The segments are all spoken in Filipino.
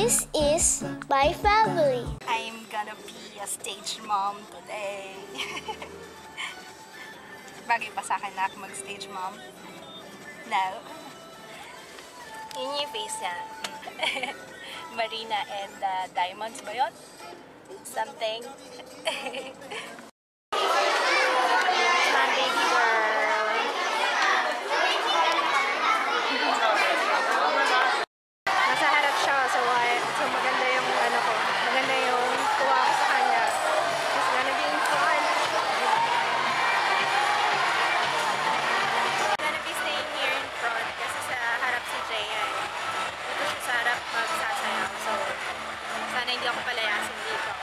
This is my family. I'm gonna be a stage mom today. Bagay pa sa akin na ako mag-stage mom? No. Yun yung face niya. Marina and Diamonds ba yun? Something. My baby girl. Nasa harap siya, so maganda yung ano ko. Maganda yung kuha ko sa kanya. It's gonna be fun. I'm gonna be staying here in front kasi sa harap si Jaya. Dito siya sa harap magsasayaw. So, sana hindi ako palayasin dito.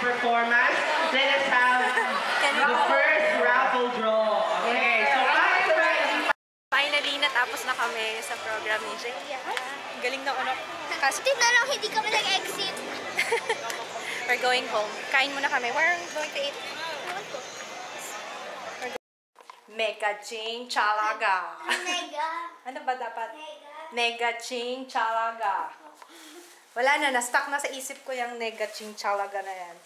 Performance. Let us have the first raffle draw. Okay, so finally, natapos na kami sa program ni Jaya. Galing na uno. Kaso, Tignan lang, hindi kami nag-exit. we're going home. Kain muna kami. Where are we going to eat? Mega Ching Chalaga. Mega. Ano ba dapat? Mega. Mega Ching Chalaga. Wala na, na-stuck na sa isip ko yung Mega Ching Chalaga na yan.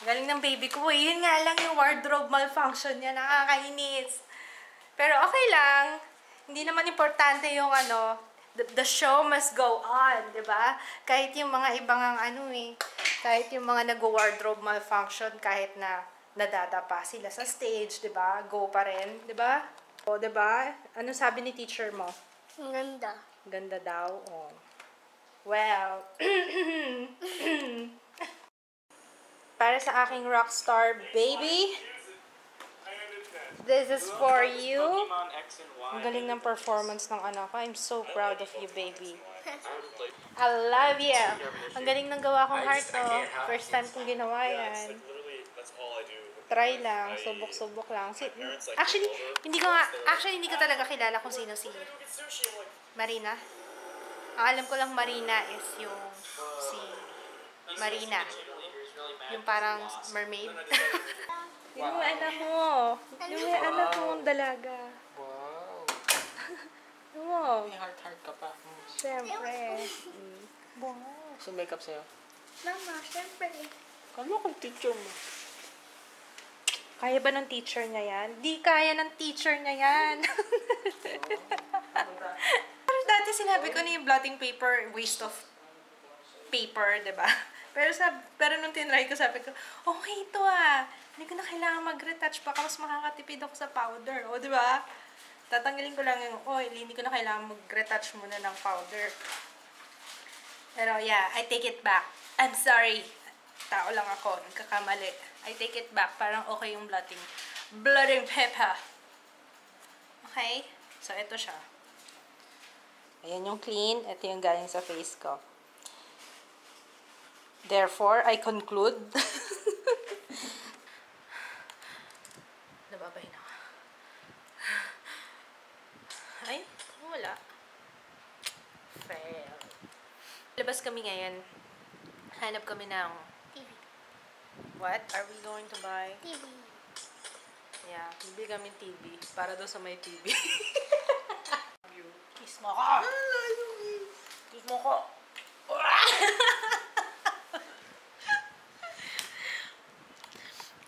Galing ng baby ko eh. Yun nga lang yung wardrobe malfunction niya. Nakakainis. Pero okay lang. Hindi naman importante yung ano, the show must go on, di ba? Kahit yung mga ibang ano eh, kahit yung mga nag-wardrobe malfunction, kahit na nadadapa sila sa stage, di ba? Go pa rin, di ba? O, di ba? Ano sabi ni teacher mo? Ang ganda. Ganda daw. Oh. Well, para sa aking rockstar baby, this is for you. Ang galing ng performance ng anak ko. I'm so proud of you, baby. I love you. Ang galing ng gawa kong heart to. First time kong ginawa yan. Try lang. Subok-subok lang. Actually, hindi ko talaga kilala kung sino si Marina. Ang alam ko lang Marina is yung si Marina. Yung parang mermaid. Yung may anak mo. Yung may anak mo ang dalaga. Wow. Wow. May heart-heart ka pa. Siyempre. Wow. So, makeup sa'yo? Mama, syempre. Kala kong teacher mo. Kaya ba ng teacher niya yan? Di kaya ng teacher niya yan. Pero dati sinabi ko na yung blotting paper, waste of paper, diba? Pero nung tinry ko, sabi ko, okay ito ah. Hindi ko na kailangan mag-retouch. Baka mas makakatipid ako sa powder. O, diba? Tatanggalin ko lang yung oil. Hindi ko na kailangan mag-retouch muna ng powder. Pero yeah, I take it back. I'm sorry. Tao lang ako. Nagkakamali. I take it back. Parang okay yung blotting paper. Okay? So, ito siya. Ayan yung clean. Ito yung galing sa face ko. Therefore, I conclude. Nababay na. Ay, wala. Fail. Labas kami ngayon. Hanap kami ng TV. what are we going to buy? TV. Yeah, bibili kami TV. Para daw sa may TV. Kiss mo ko! Kiss mo ko!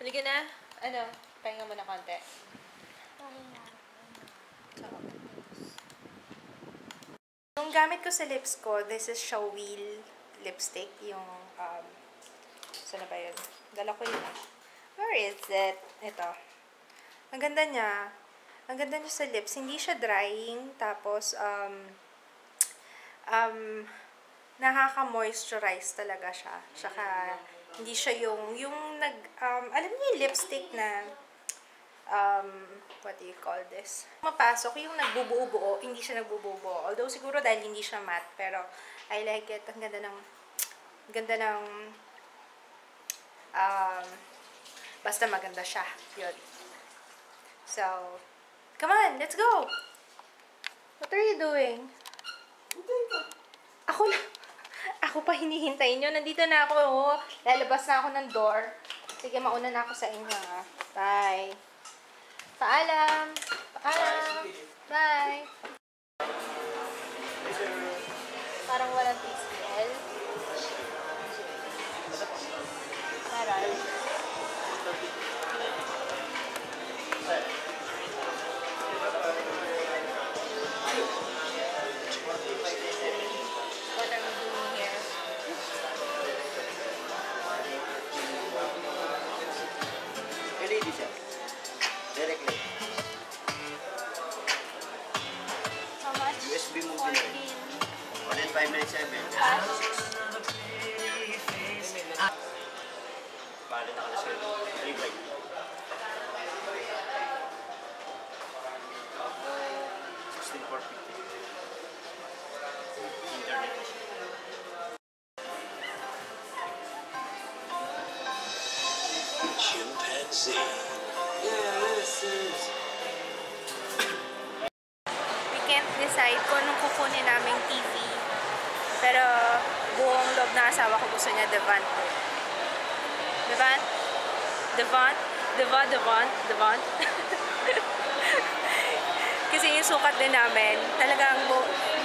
Halika na. Ano? Pahinga mo na konti. Yung gamit ko sa lips ko, this is Showwheel lipstick. Yung, saan na ba yun? Dala ko yun. Where is it? Ito. Ang ganda niya. Ang ganda niya sa lips. Hindi siya drying. Tapos, nakaka-moisturize talaga siya. Tsaka, hindi siya yung alam niyo yung lipstick na, what do you call this? Mapasok, yung nagbubuo-buo, hindi siya nagbubuo. Although, siguro dahil hindi siya matte, pero, I like it. Ang ganda ng, basta maganda siya. Yun. So, come on, let's go! What are you doing? Ako pa hinihintay nyo. Nandito na ako, oh. Lalabas na ako ng door. Sige, mauna na ako sa inyo, ha. Bye. Paalam. Paalam. Bye. Parang walang TCL. Meron. What are we doing here? LED siya. Directly. How much? USB mo din. 10597. Bali na ka na sir. Replay. Internet. Chimpanzee. We can't decide kung anong kukunin naming TV. Pero buong loob na asawa ko gusto niya Devant. Devant? Devant? Devant? Kasi yung sukat din namin, talagang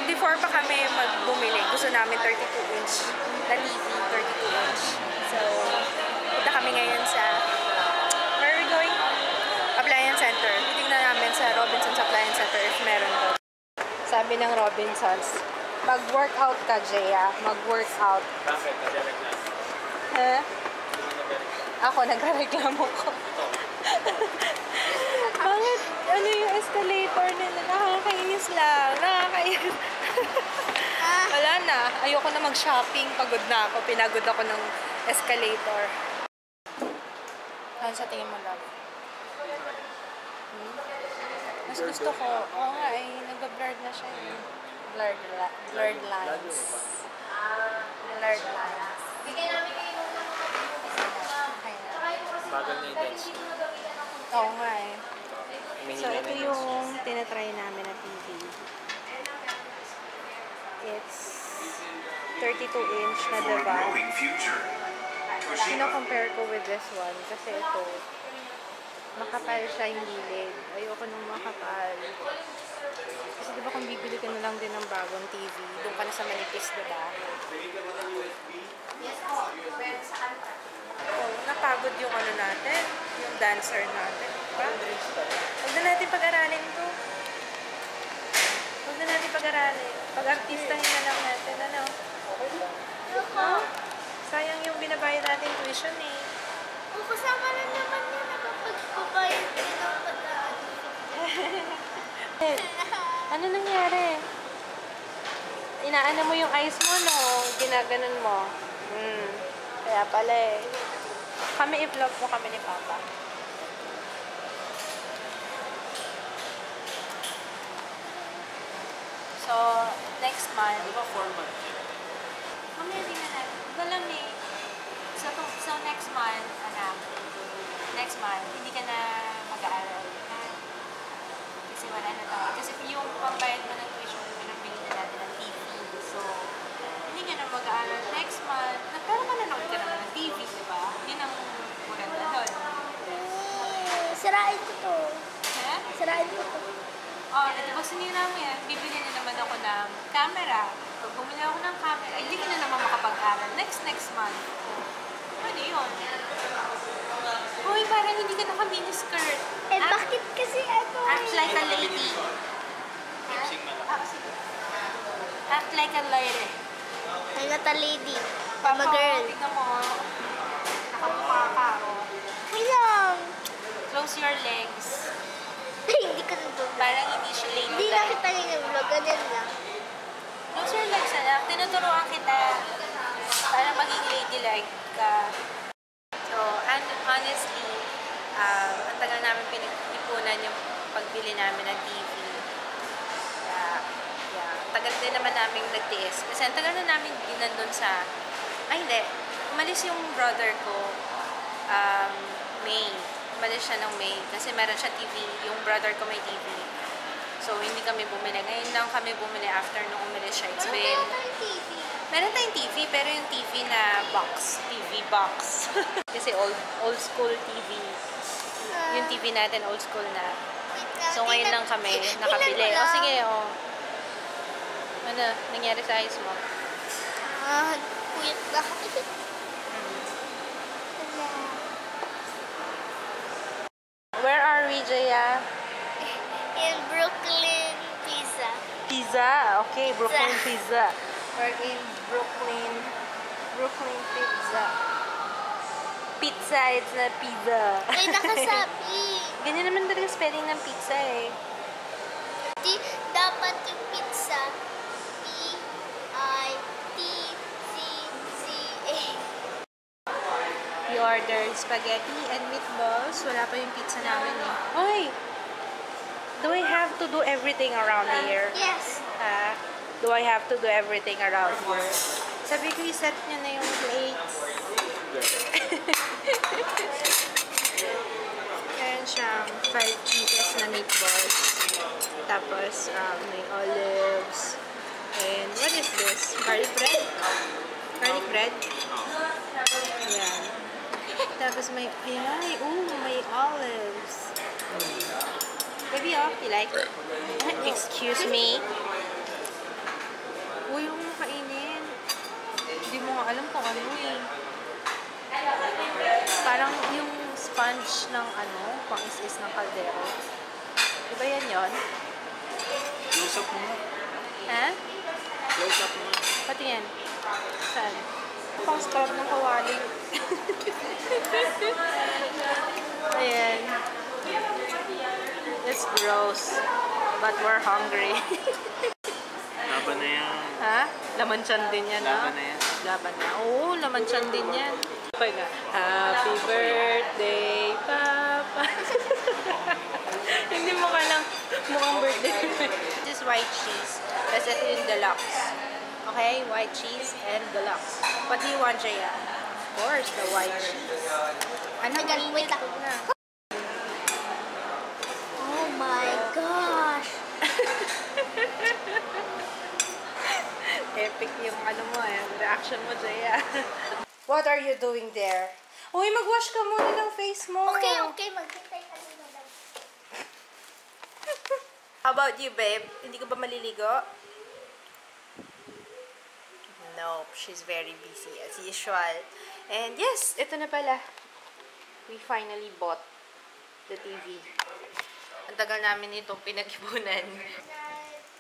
before pa kami magbumili, gusto namin 32 inch na TV, 32 inch. So, punta kami kami ngayon sa... Where are we going? Appliance Center. Titignan namin sa Robinson's Appliance Center if meron doon. Sabi ng Robinson's, mag-workout ka, Jaya. Mag-workout. Bakit? Nadirect na. Ha? Ako, nagre-reklamo ko. Bakit? Ano yung escalator nila? Nakakainis lang. Nakakainis. Wala na. Ayoko na mag-shopping. Pagod na ako. Pinagod ako ng escalator. Ano sa tingin mo, love? Mas gusto ko. Oo nga eh. Nag-blurred na siya eh. Blurred lines. Blurred lines. Bagal na yung dance. Oo nga eh. Mahina So, na ito yung tinatry namin na TV. It's 32-inch na diba? Kino-compare ko with this one kasi ito, makapal siya yung gilid. Ayoko nung makapal. Kasi diba kung bibili ka na lang din ng bagong TV, doon ka na sa manipis, diba? Oh, napagod yung ano natin, yung dancer natin. Diba? Huwag na natin pag-aralin to. Huwag na natin pag-aralin. Pag-artistahin na lang natin, ano? Huh? Sayang yung binabayad natin tuition eh. O, kasama na naman yun kapag pabayad din ang pag-aaral. Ano nangyari? Inaano mo yung eyes mo, no? Ginaganon mo. Kaya pala eh. Kami i-vlog mo kami ni Papa. So, next month. Di ba 4 months? Mamaya din na natin. Walang eh. So next month, anak. Next month, hindi ka na mag-aaral. Ha? Kasi wala na tayo. Kasi yung pambayad mo ng tuition, pinabili na natin ng TV. So, hindi ka na mag-aaral next month. Pero mananood ka naman ng TV, di ba? Yun ang maganda doon. Sirain ko to. Ha? Sirain ko to. Oh, di ba sinira mo yan? Bibili na naman ako ng camera. Pag bumili ako ng camera, hindi ka na naman makapag-aral. Next month. Ano yun? Uy, parang hindi ka naka-miniskirt. Eh, bakit kasi ano Act like a lady. Act like a lady. I'm not a lady. I'm Papa, a girl. tignan mo. Nakamukha ka, oh. Wait lang. Close your legs. Hindi ko nandun. Parang hindi siya Hindi lady. nakita niyo yung vlog. Ganyan lang. Close your legs, anak. Tinuturuan kita para maging ladylike ka. So, honestly, ang tagal namin pinag-ipunan yung pagbili namin ng TV. Tagal din naman namin nagtiis. Kasi ang tagal na namin nandun sa... Ay, hindi. Umalis yung brother ko, May. Umalis siya ng May. Kasi meron siya TV. Yung brother ko may TV. So, hindi kami bumili. Ngayon lang kami bumili after nung umalis siya. It's been... Meron tayong TV, pero yung TV na box. TV box. Kasi old school TV. Yung TV natin, old school na. So, ngayon lang kami nakabili. O, sige, o. Ano, nangyari sa eyes mo? Puyat na. Where are we, Jaya? In Brooklyn Pizza. Pizza. Okay, Brooklyn Pizza. We're in Brooklyn Pizza. Pizza, it's not pizza. May nakasabi. Ganyan naman talaga spelling ng pizza eh. Dapat yung pizza. P-I-T-Z-Z-A. We ordered spaghetti and meatballs. Wala pa yung pizza namin eh. Hoy! Do I have to do everything around here? Yes. Do I have to do everything around here? Sabi ko, i-set nyo na yung plates. Meron siyang 5 pieces na meatballs. Tapos, may olives. And what is this? Garlic bread? Garlic bread? Ayan. Tapos may, may olives. Baby, you like it? Excuse me? Uy, yung kainin. Hindi mo nga alam kung ano eh. Parang yung sponge ng ano, pang-is-is ng kaldero. Diba yan yun? Close up mo nga. Ha? Close up mo nga. Pati yan. Saan? Pang scrub ng kawali. Ayan. It's gross. But we're hungry. Laban na yan. Ha? Laman tiyan din yan, ha? Laban na yan. Laban na. Oo, laman tiyan din yan. Okay nga. Happy birthday, Papa. Hindi mo ka lang mukhang birthday. This is white cheese. Tapos ito yung deluxe. Okay? White cheese and deluxe. What do you want, Jaya? Of course, the white cheese. Ano? Wait lang. Oh my gosh. Epic yung ano mo reaction mo, Jaya. What are you doing there? Uy, mag-wash ka muna ng face mo. Okay. Maghintay ka na lang. How about you, babe? Hindi ka ba maliligo? Nope, she's very busy as usual. And yes, ito na pala. We finally bought the TV. Ang tagal namin itong pinag-ipunan.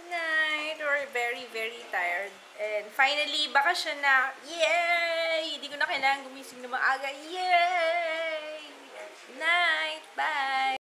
Night. We're very, very tired. And finally, bakasyon na. Yay! Hindi ko na kailangan gumising na maaga. Yay! Night. Bye!